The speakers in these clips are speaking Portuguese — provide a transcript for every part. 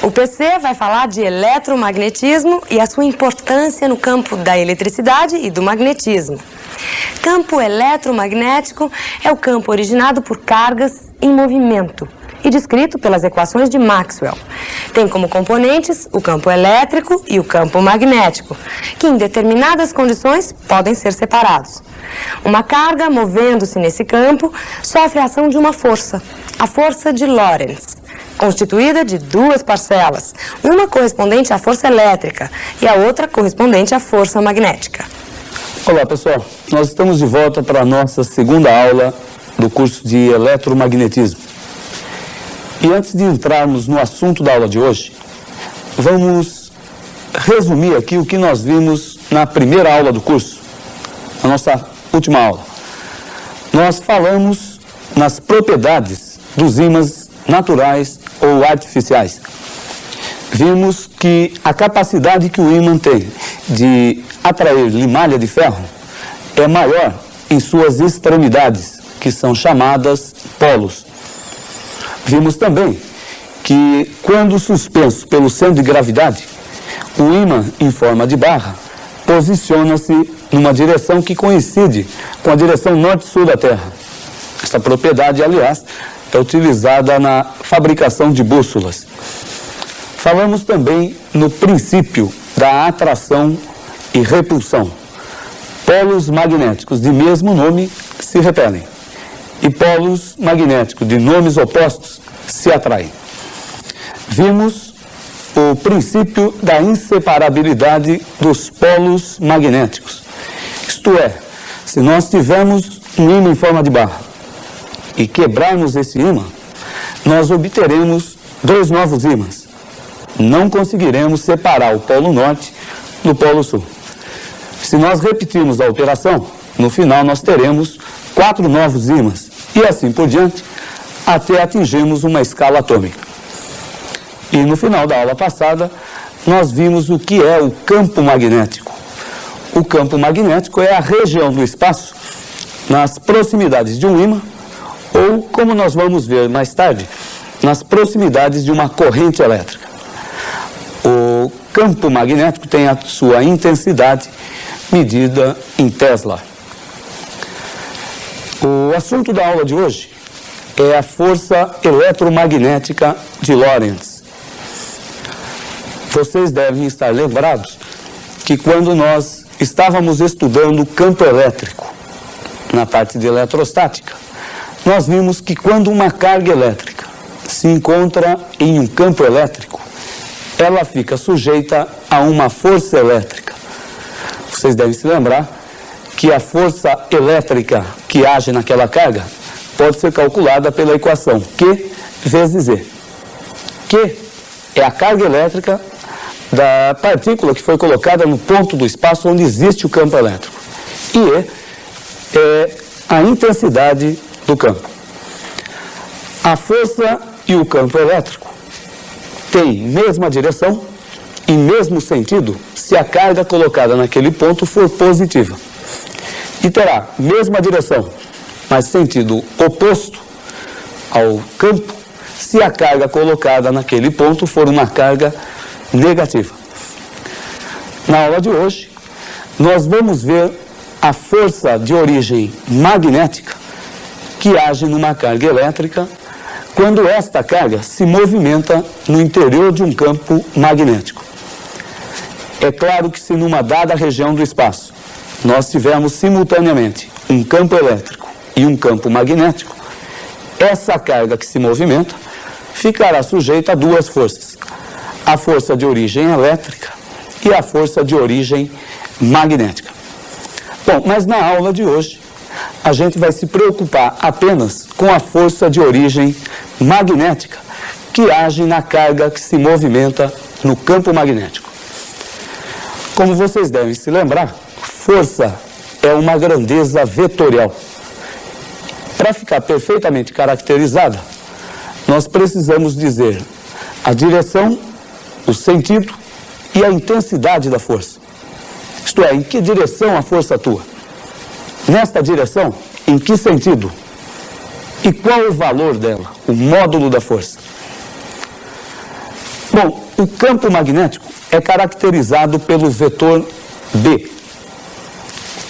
O PC vai falar de eletromagnetismo e a sua importância no campo da eletricidade e do magnetismo. Campo eletromagnético é o campo originado por cargas em movimento e descrito pelas equações de Maxwell. Tem como componentes o campo elétrico e o campo magnético, que em determinadas condições podem ser separados. Uma carga movendo-se nesse campo sofre a ação de uma força, a força de Lorentz, constituída de duas parcelas, uma correspondente à força elétrica e a outra correspondente à força magnética. Olá pessoal, nós estamos de volta para a nossa segunda aula do curso de eletromagnetismo. E antes de entrarmos no assunto da aula de hoje, vamos resumir aqui o que nós vimos na primeira aula do curso, a nossa última aula. Nós falamos nas propriedades dos ímãs naturais ou artificiais. Vimos que a capacidade que o ímã tem de atrair limalha de ferro é maior em suas extremidades, que são chamadas polos. Vimos também que, quando suspenso pelo centro de gravidade, o ímã em forma de barra posiciona-se numa direção que coincide com a direção norte-sul da Terra. Esta propriedade, aliás, é utilizada na fabricação de bússolas. Falamos também no princípio da atração e repulsão. Polos magnéticos de mesmo nome se repelem e polos magnéticos de nomes opostos se atraem. Vimos o princípio da inseparabilidade dos polos magnéticos. Isto é, se nós tivermos um ímã em forma de barra e quebrarmos esse ímã, nós obteremos dois novos ímãs. Não conseguiremos separar o polo norte do polo sul. Se nós repetirmos a operação, no final nós teremos 4 novos ímãs e assim por diante, até atingirmos uma escala atômica. E no final da aula passada, nós vimos o que é o campo magnético. O campo magnético é a região do espaço nas proximidades de um ímã ou, como nós vamos ver mais tarde, nas proximidades de uma corrente elétrica. O campo magnético tem a sua intensidade medida em Tesla. O assunto da aula de hoje é a força eletromagnética de Lorentz. Vocês devem estar lembrados que quando nós estávamos estudando o campo elétrico, na parte de eletrostática, nós vimos que quando uma carga elétrica se encontra em um campo elétrico, ela fica sujeita a uma força elétrica. Vocês devem se lembrar que a força elétrica que age naquela carga pode ser calculada pela equação Q vezes E. Q é a carga elétrica da partícula que foi colocada no ponto do espaço onde existe o campo elétrico. E E é a intensidade do campo. A força e o campo elétrico têm mesma direção e mesmo sentido se a carga colocada naquele ponto for positiva. E terá mesma direção, mas sentido oposto ao campo, se a carga colocada naquele ponto for uma carga negativa. Na aula de hoje, nós vamos ver a força de origem magnética que age numa carga elétrica quando esta carga se movimenta no interior de um campo magnético. É claro que se numa dada região do espaço nós tivermos simultaneamente um campo elétrico e um campo magnético, essa carga que se movimenta ficará sujeita a duas forças: a força de origem elétrica e a força de origem magnética. Bom, mas na aula de hoje a gente vai se preocupar apenas com a força de origem magnética que age na carga que se movimenta no campo magnético. Como vocês devem se lembrar, força é uma grandeza vetorial. Para ficar perfeitamente caracterizada, nós precisamos dizer a direção, o sentido e a intensidade da força. Isto é, em que direção a força atua? Nesta direção, em que sentido? E qual o valor dela, o módulo da força? Bom, o campo magnético é caracterizado pelo vetor B,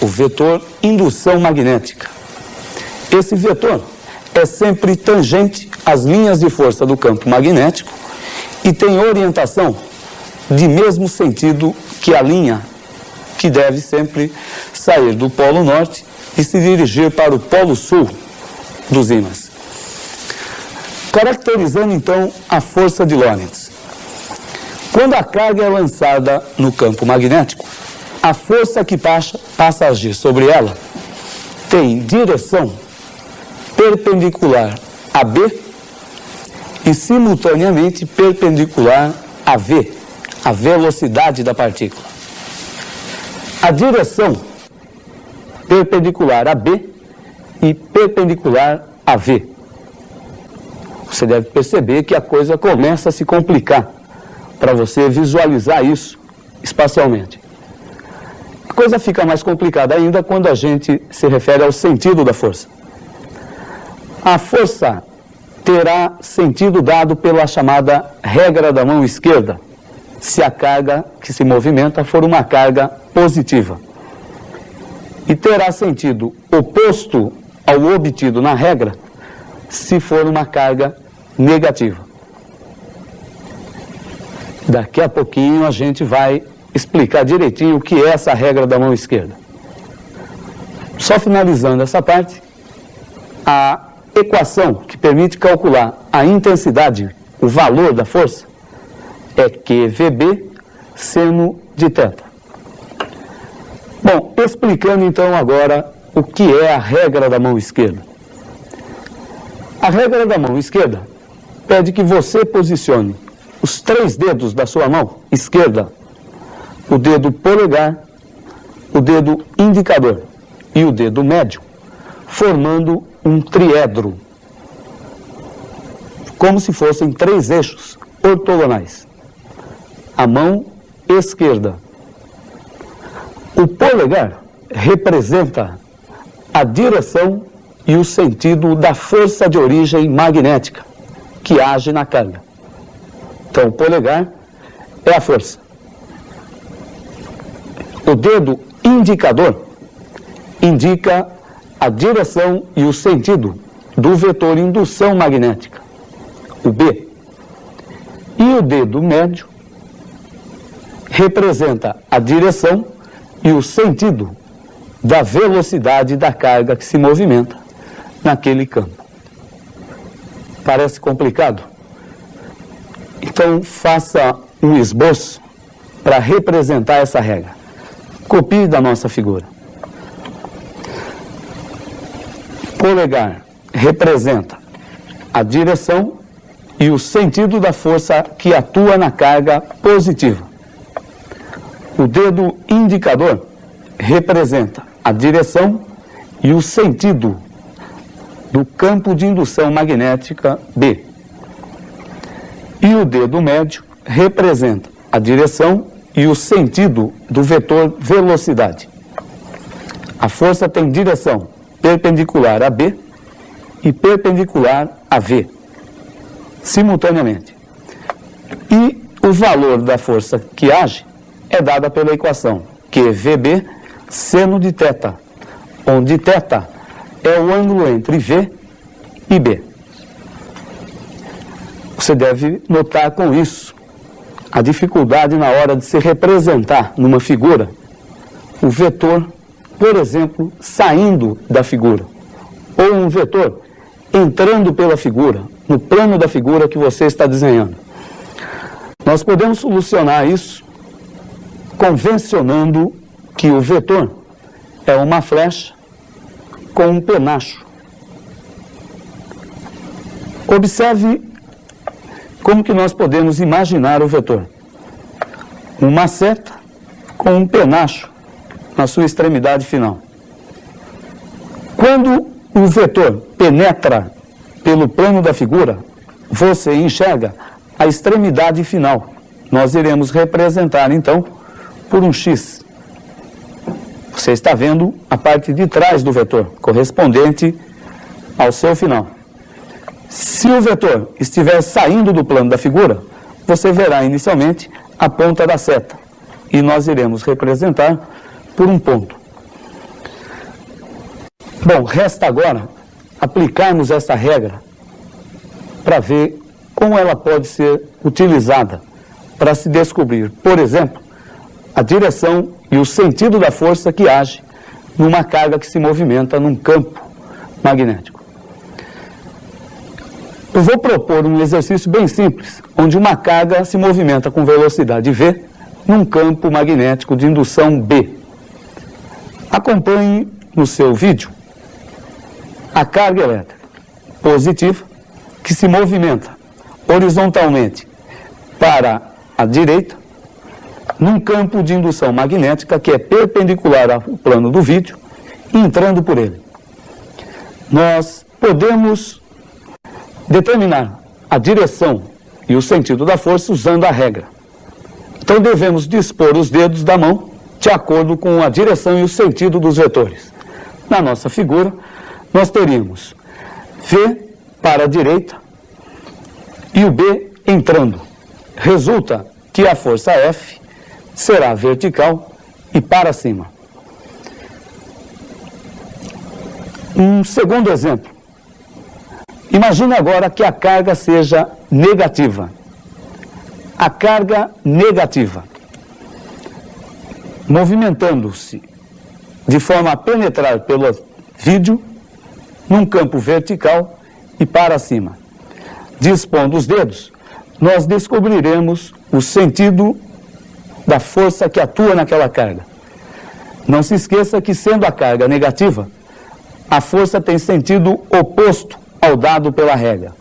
o vetor indução magnética. Esse vetor é sempre tangente às linhas de força do campo magnético e tem orientação de mesmo sentido que a linha, que deve sempre sair do polo norte e se dirigir para o polo sul dos ímãs. Caracterizando então a força de Lorentz. Quando a carga é lançada no campo magnético, a força que passa a agir sobre ela tem direção perpendicular a B e simultaneamente perpendicular a V, a velocidade da partícula. A direção perpendicular a B e perpendicular a V. Você deve perceber que a coisa começa a se complicar para você visualizar isso espacialmente. A coisa fica mais complicada ainda quando a gente se refere ao sentido da força. A força terá sentido dado pela chamada regra da mão esquerda, se a carga que se movimenta for uma carga positiva. E terá sentido oposto ao obtido na regra, se for uma carga negativa. Daqui a pouquinho a gente vai explicar direitinho o que é essa regra da mão esquerda. Só finalizando essa parte, a equação que permite calcular a intensidade, o valor da força, é QVB seno de θ. Bom, explicando então agora o que é a regra da mão esquerda. A regra da mão esquerda pede que você posicione os 3 dedos da sua mão esquerda, o dedo polegar, o dedo indicador e o dedo médio, formando um triedro, como se fossem 3 eixos ortogonais. A mão esquerda. O polegar representa a direção e o sentido da força de origem magnética que age na carga. Então, o polegar é a força. O dedo indicador indica a direção e o sentido do vetor indução magnética, o B. E o dedo médio representa a direção e o sentido da velocidade da carga que se movimenta naquele campo. Parece complicado? Então, faça um esboço para representar essa regra. Copie da nossa figura. Polegar representa a direção e o sentido da força que atua na carga positiva. O dedo indicador representa a direção e o sentido do campo de indução magnética B. E o dedo médio representa a direção e o sentido do vetor velocidade. A força tem direção perpendicular a B e perpendicular a V, simultaneamente. E o valor da força que age é dada pela equação QVB seno de θ, onde θ é o ângulo entre V e B. Você deve notar com isso a dificuldade na hora de se representar numa figura o vetor, por exemplo, saindo da figura, ou um vetor entrando pela figura, no plano da figura que você está desenhando. Nós podemos solucionar isso convencionando que o vetor é uma flecha com um penacho. Observe como que nós podemos imaginar o vetor. Uma seta com um penacho na sua extremidade final. Quando o vetor penetra pelo plano da figura, você enxerga a extremidade final. Nós iremos representar, então, por um X. Você está vendo a parte de trás do vetor, correspondente ao seu final. Se o vetor estiver saindo do plano da figura, você verá inicialmente a ponta da seta e nós iremos representar por um ponto. Bom, resta agora aplicarmos essa regra para ver como ela pode ser utilizada para se descobrir, por exemplo, a direção e o sentido da força que age numa carga que se movimenta num campo magnético. Eu vou propor um exercício bem simples, onde uma carga se movimenta com velocidade v num campo magnético de indução B. Acompanhe no seu vídeo a carga elétrica positiva que se movimenta horizontalmente para a direita num campo de indução magnética que é perpendicular ao plano do vídeo, entrando por ele. Nós podemos determinar a direção e o sentido da força usando a regra. Então devemos dispor os dedos da mão de acordo com a direção e o sentido dos vetores. Na nossa figura, nós teríamos V para a direita e o B entrando. Resulta que a força F será vertical e para cima. Um segundo exemplo. Imagine agora que a carga seja negativa. A carga negativa, movimentando-se de forma a penetrar pelo vídeo num campo vertical e para cima. Dispondo os dedos, nós descobriremos o sentido da força que atua naquela carga. Não se esqueça que, sendo a carga negativa, a força tem sentido oposto ao dado pela regra.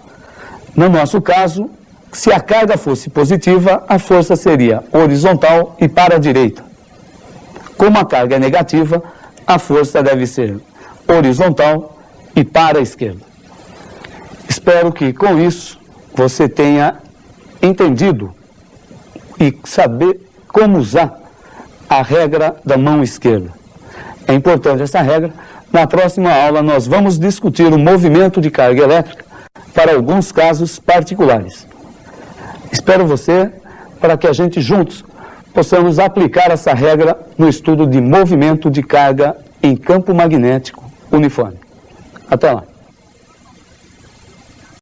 No nosso caso, se a carga fosse positiva, a força seria horizontal e para a direita. Como a carga é negativa, a força deve ser horizontal e para a esquerda. Espero que com isso você tenha entendido e saber como usar a regra da mão esquerda. É importante essa regra. Na próxima aula nós vamos discutir o movimento de carga elétrica para alguns casos particulares. Espero você para que a gente juntos possamos aplicar essa regra no estudo de movimento de carga em campo magnético uniforme. Até lá.